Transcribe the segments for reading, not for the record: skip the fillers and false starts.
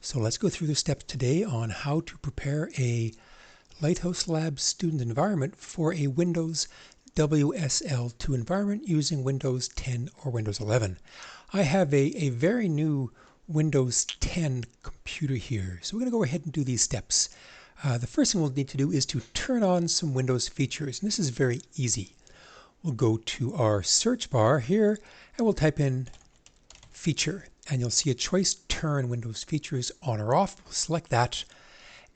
So let's go through the steps today on how to prepare a Lighthouse Labs student environment for a Windows WSL2 environment using Windows 10 or Windows 11. I have a very new Windows 10 computer here, so we're going to go ahead and do these steps. The first thing we'll need to do is to turn on some Windows features, and this is very easy. We'll go to our search bar here and we'll type in feature, and you'll see a choice: turn Windows features on or off. We'll select that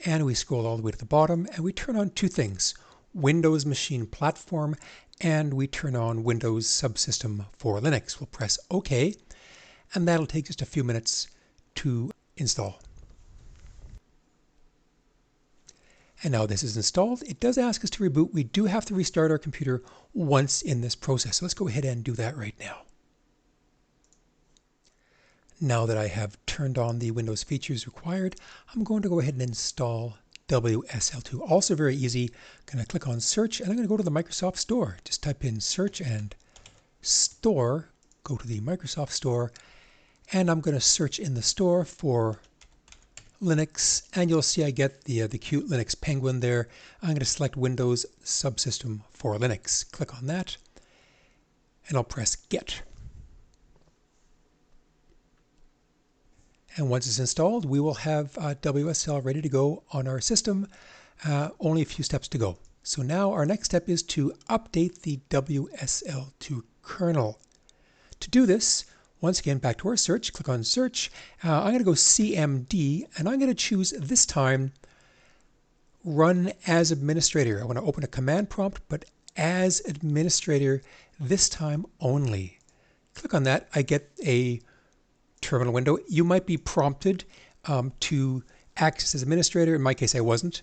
and we scroll all the way to the bottom and we turn on two things: Windows Machine Platform, and we turn on Windows Subsystem for Linux. We'll press OK, and that'll take just a few minutes to install. And now this is installed. It does ask us to reboot. We do have to restart our computer once in this process. So let's go ahead and do that right now. Now that I have turned on the Windows features required, I'm going to go ahead and install WSL2. Also very easy. I'm going to click on search and I'm going to go to the Microsoft Store. Just type in search and store, go to the Microsoft Store, and I'm going to search in the store for Linux, and you'll see I get the cute Linux penguin there. I'm going to select Windows Subsystem for Linux. Click on that and I'll press Get. And once it's installed, we will have WSL ready to go on our system. Only a few steps to go. So now our next step is to update the WSL2 kernel. To do this, once again, back to our search, click on search. I'm going to go CMD, and I'm going to choose this time Run as Administrator. I want to open a command prompt, but as administrator this time only. Click on that. I get a terminal window. You might be prompted to access as administrator. In my case, I wasn't.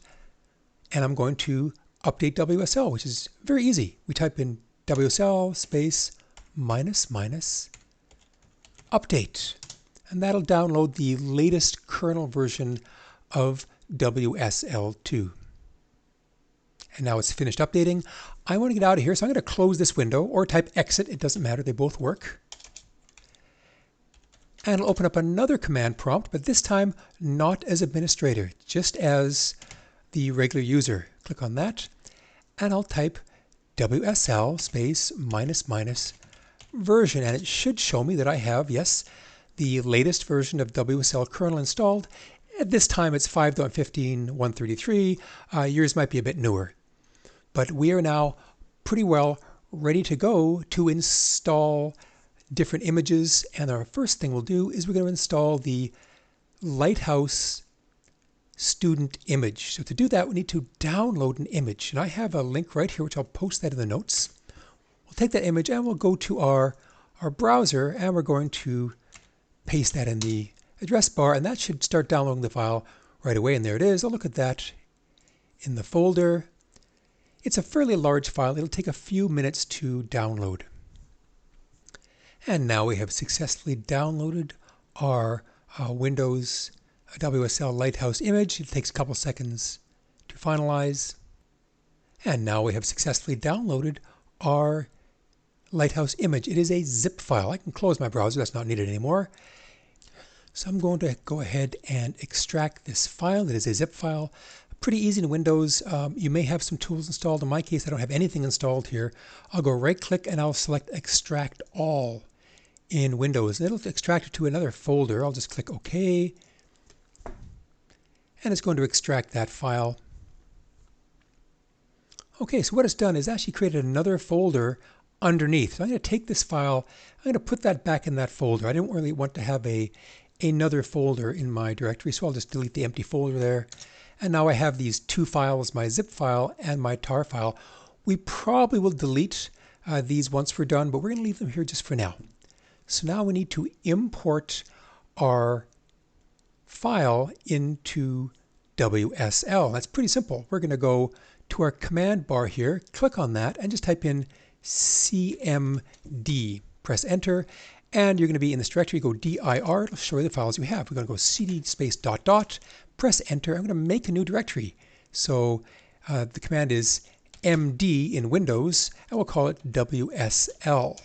And I'm going to update WSL, which is very easy. We type in WSL space -- update, and that'll download the latest kernel version of WSL2. And now it's finished updating. I want to get out of here, so I'm going to close this window or type exit. It doesn't matter, they both work. And it'll open up another command prompt, but this time not as administrator, just as the regular user. Click on that, and I'll type WSL space -- version, and it should show me that I have, yes, the latest version of WSL kernel installed. At this time it's 5.15.133. Yours might be a bit newer, but we are now pretty well ready to go to install different images. And our first thing we'll do is we're going to install the Lighthouse student image. So to do that, we need to download an image, and I have a link right here which I'll post that in the notes. We'll take that image and we'll go to our browser, and we're going to paste that in the address bar, and that should start downloading the file right away. And there it is. I'll look at that in the folder. It's a fairly large file. It'll take a few minutes to download. And now we have successfully downloaded our Windows WSL Lighthouse image. It takes a couple seconds to finalize. And now we have successfully downloaded our Lighthouse image. It is a zip file. I can close my browser, that's not needed anymore. So I'm going to go ahead and extract this file. It is a zip file. Pretty easy in Windows. You may have some tools installed. In my case, I don't have anything installed here. I'll go right click and I'll select Extract All in Windows. And it'll extract it to another folder. I'll just click OK. And it's going to extract that file. Okay, so what it's done is actually created another folder underneath. So I'm going to take this file, I'm going to put that back in that folder. I didn't really want to have another folder in my directory, so I'll just delete the empty folder there. And now I have these two files, my zip file and my tar file. We probably will delete these once we're done, but we're going to leave them here just for now. So now we need to import our file into WSL. That's pretty simple. We're going to go to our command bar here, click on that, and just type in CMD. Press enter, and you're going to be in this directory. Go dir, it'll show you the files you have. We're going to go cd space .. Press enter. I'm going to make a new directory. So the command is md in Windows, and we'll call it WSL.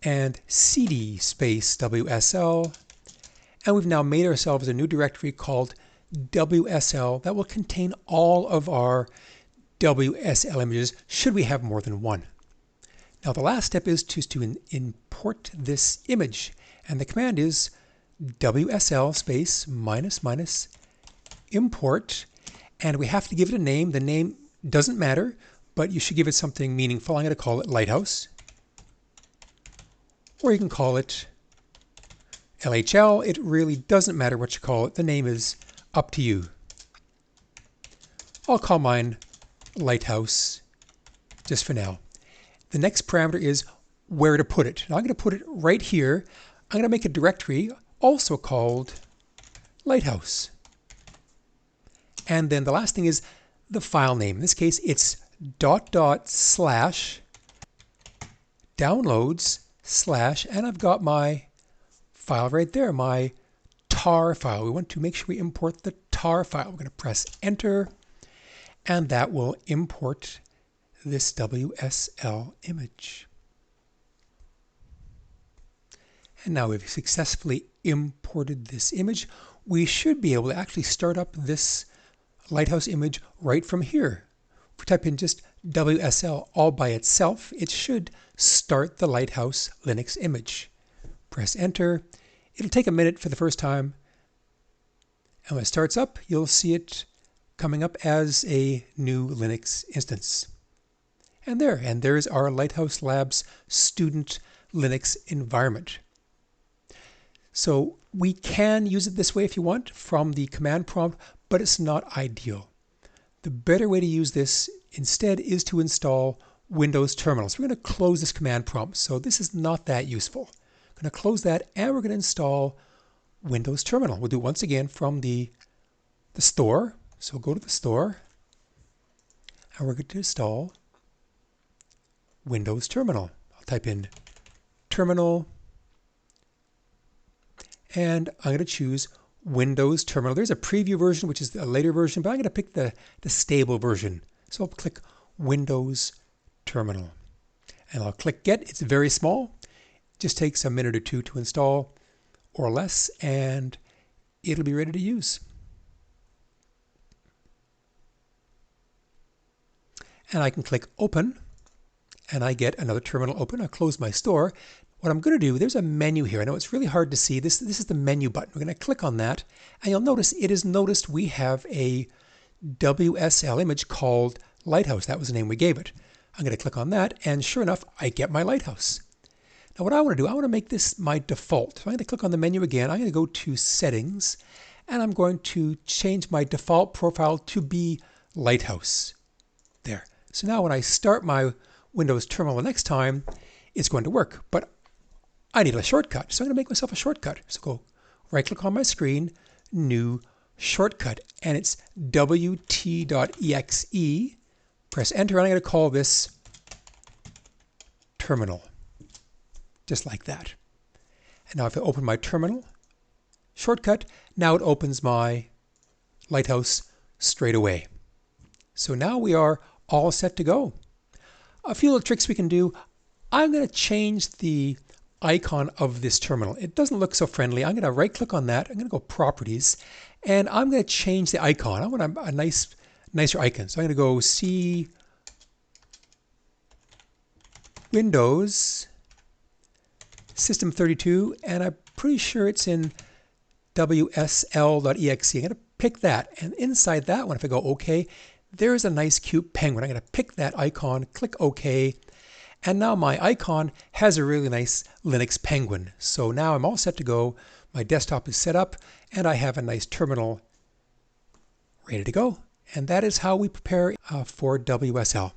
And cd space WSL, And we've now made ourselves a new directory called WSL that will contain all of our WSL images should we have more than one. Now the last step is to import this image, and the command is WSL space minus minus import, and we have to give it a name. The name doesn't matter, but you should give it something meaningful. I'm going to call it Lighthouse, or you can call it LHL. It really doesn't matter what you call it. The name is up to you. I'll call mine Lighthouse just for now. The next parameter is where to put it. Now I'm going to put it right here. I'm going to make a directory also called Lighthouse. And then the last thing is the file name. In this case, it's /downloads/ and I've got my file right there, my tar file. We want to make sure we import the tar file. We're going to press enter, and that will import this WSL image. And now we've successfully imported this image. We should be able to actually start up this Lighthouse image right from here. If we type in just WSL all by itself, it should start the Lighthouse Linux image. Press enter. It'll take a minute for the first time. And when it starts up, you'll see it coming up as a new Linux instance. And there's our Lighthouse Labs student Linux environment. So we can use it this way if you want from the command prompt, but it's not ideal. The better way to use this instead is to install Windows Terminal. So we're going to close this command prompt. So this is not that useful. I'm going to close that, and we're going to install Windows Terminal. We'll do it once again from the store. So go to the store, and we're going to install Windows Terminal. I'll type in terminal, and I'm going to choose Windows Terminal. There's a preview version, which is a later version, but I'm going to pick the stable version. So I'll click Windows Terminal, and I'll click Get. It's very small. It just takes a minute or two to install or less, and it'll be ready to use. And I can click Open, and I get another terminal open. I'll close my store. What I'm going to do, there's a menu here. I know it's really hard to see. This is the menu button. We're going to click on that, and you'll notice it is noticed we have a WSL image called Lighthouse. That was the name we gave it. I'm going to click on that, and sure enough, I get my Lighthouse. Now what I want to do, I want to make this my default. So I'm going to click on the menu again. I'm going to go to Settings, and I'm going to change my default profile to be Lighthouse. There. So now when I start my Windows Terminal the next time, it's going to work. But I need a shortcut, so I'm going to make myself a shortcut. So go right-click on my screen, New Shortcut, and it's wt.exe. Press Enter, and I'm going to call this Terminal, just like that. And now if I open my Terminal shortcut, now it opens my Lighthouse straight away. So now we are all set to go. A few little tricks we can do. I'm going to change the icon of this terminal. It doesn't look so friendly. I'm going to right-click on that. I'm going to go Properties, and I'm going to change the icon. I want a nicer icon. So I'm going to go C Windows System 32, and I'm pretty sure it's in WSL.exe. I'm going to pick that, and inside that one, if I go OK, there's a nice cute penguin. I'm going to pick that icon, click OK, and now my icon has a really nice Linux penguin. So now I'm all set to go. My desktop is set up, and I have a nice terminal ready to go. And that is how we prepare for WSL.